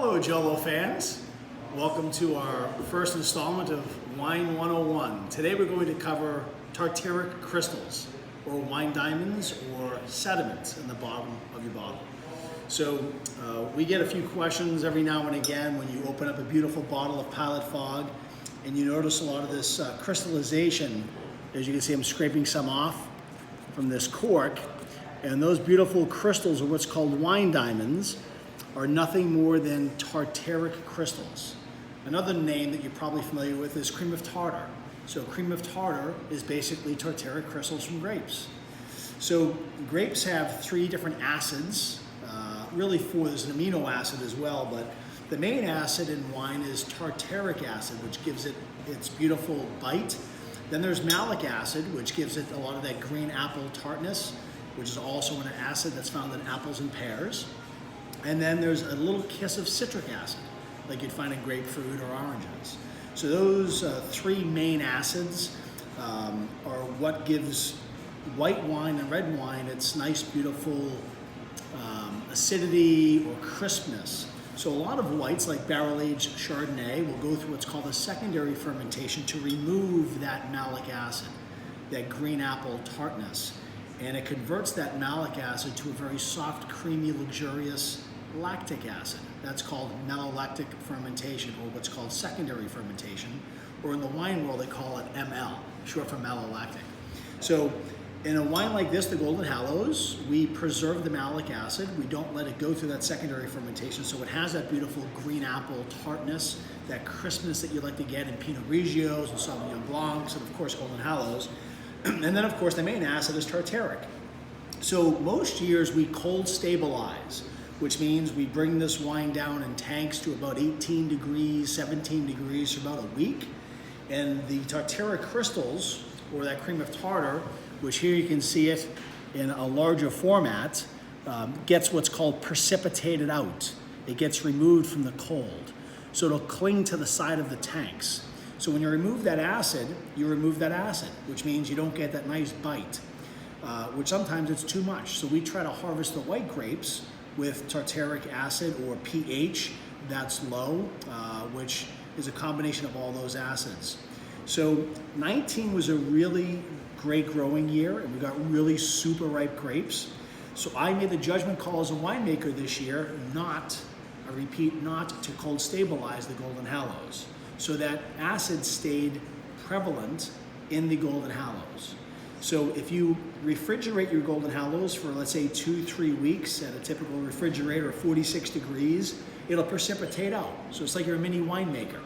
Hello, JOLO fans. Welcome to our first installment of Wine 101. Today we're going to cover tartaric crystals, or wine diamonds, or sediments in the bottom of your bottle. So we get a few questions every now and again when you open up a beautiful bottle of Pilot Fog and you notice a lot of this crystallization. As you can see, I'm scraping some off from this cork, and those beautiful crystals are what's called wine diamonds, are nothing more than tartaric crystals. Another name that you're probably familiar with is cream of tartar. So cream of tartar is basically tartaric crystals from grapes. So grapes have three different acids, really four. There's an amino acid as well, but the main acid in wine is tartaric acid, which gives it its beautiful bite. Then there's malic acid, which gives it a lot of that green apple tartness, which is also an acid that's found in apples and pears. And then there's a little kiss of citric acid, like you'd find in grapefruit or oranges. So those three main acids are what gives white wine and red wine its nice, beautiful acidity or crispness. So a lot of whites, like barrel-aged Chardonnay, will go through what's called a secondary fermentation to remove that malic acid, that green apple tartness. And it converts that malic acid to a very soft, creamy, luxurious lactic acid. That's called malolactic fermentation, or what's called secondary fermentation, or in the wine world they call it ML, short for malolactic. So in a wine like this, the Golden Hallows, we preserve the malic acid. We don't let it go through that secondary fermentation, so it has that beautiful green apple tartness, that crispness that you like to get in Pinot Grigios and Sauvignon Blancs, and of course Golden Hallows. And then of course the main acid is tartaric. So most years we cold stabilize, which means we bring this wine down in tanks to about 18 degrees, 17 degrees for about a week. And the tartaric crystals, or that cream of tartar, which here you can see it in a larger format, gets what's called precipitated out. It gets removed from the cold. So it'll cling to the side of the tanks. So when you remove that acid, you remove that acid, which means you don't get that nice bite, which sometimes it's too much. So we try to harvest the white grapes with tartaric acid or pH that's low, which is a combination of all those acids. So 19 was a really great growing year, and we got really super ripe grapes. So I made the judgment call as a winemaker this year not to cold stabilize the Golden Hallows. So that acid stayed prevalent in the Golden Hallows. So if you refrigerate your Golden Hallows for, let's say, 2-3 weeks at a typical refrigerator of 46 degrees, it'll precipitate out. So it's like you're a mini winemaker.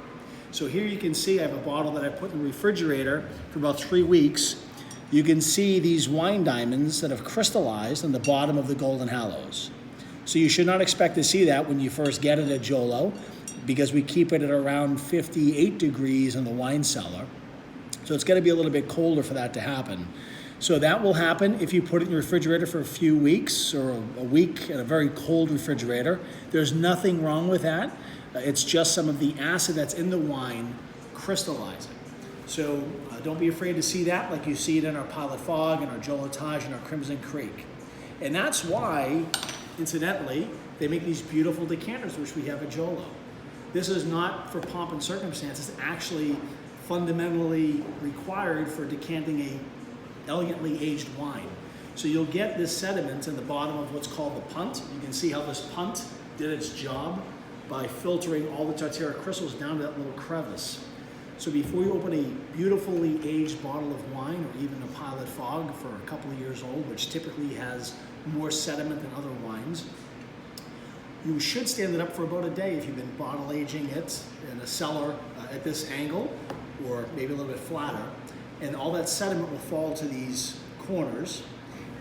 So here you can see I have a bottle that I put in the refrigerator for about 3 weeks. You can see these wine diamonds that have crystallized on the bottom of the Golden Hallows. So you should not expect to see that when you first get it at JOLO, because we keep it at around 58 degrees in the wine cellar. So it's gonna be a little bit colder for that to happen. So that will happen if you put it in your refrigerator for a few weeks or a week in a very cold refrigerator. There's nothing wrong with that. It's just some of the acid that's in the wine crystallizing. So don't be afraid to see that, like you see it in our Pilot Fog and our Jolotage and our Crimson Creek. And that's why, incidentally, they make these beautiful decanters, which we have at JOLO. This is not for pomp and circumstance. It's actually fundamentally required for decanting a elegantly aged wine. So you'll get this sediment in the bottom of what's called the punt. You can see how this punt did its job by filtering all the tartaric crystals down to that little crevice. So before you open a beautifully aged bottle of wine, or even a Pilot Fog for a couple of years old, which typically has more sediment than other wines, you should stand it up for about a day if you've been bottle aging it in a cellar at this angle, or maybe a little bit flatter, and all that sediment will fall to these corners.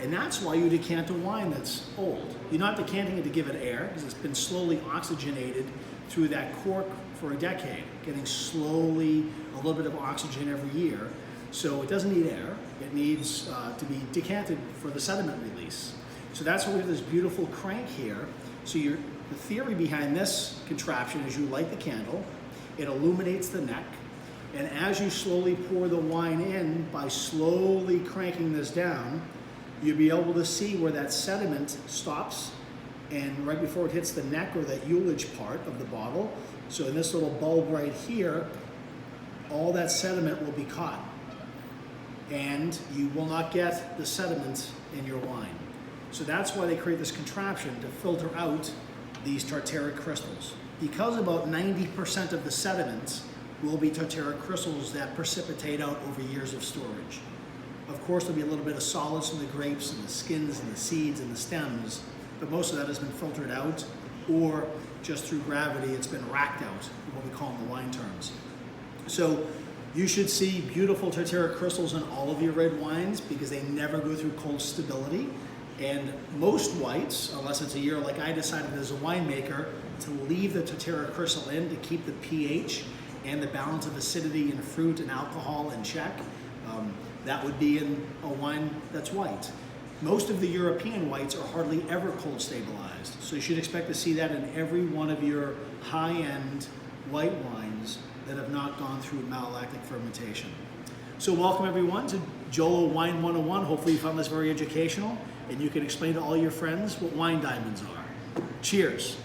And that's why you decant a wine that's old. You're not decanting it to give it air, because it's been slowly oxygenated through that cork for a decade, getting slowly a little bit of oxygen every year. So it doesn't need air. It needs to be decanted for the sediment release. So that's why we have this beautiful crank here. So the theory behind this contraption is you light the candle, it illuminates the neck, and as you slowly pour the wine in, by slowly cranking this down, you'll be able to see where that sediment stops and right before it hits the neck or that ullage part of the bottle, so in this little bulb right here, all that sediment will be caught, and you will not get the sediment in your wine. So that's why they create this contraption to filter out these tartaric crystals. Because about 90% of the sediments will be tartaric crystals that precipitate out over years of storage. Of course, there'll be a little bit of solids from the grapes and the skins and the seeds and the stems, but most of that has been filtered out, or just through gravity, it's been racked out, what we call in the wine terms. So you should see beautiful tartaric crystals in all of your red wines because they never go through cold stability. And most whites, unless it's a year like I decided as a winemaker to leave the tartaric crystal in to keep the pH and the balance of acidity and fruit and alcohol in check, that would be in a wine that's white. Most of the European whites are hardly ever cold stabilized. So you should expect to see that in every one of your high-end white wines that have not gone through malolactic fermentation. So welcome everyone to JOLO Wine 101. Hopefully you found this very educational and you can explain to all your friends what wine diamonds are. Cheers.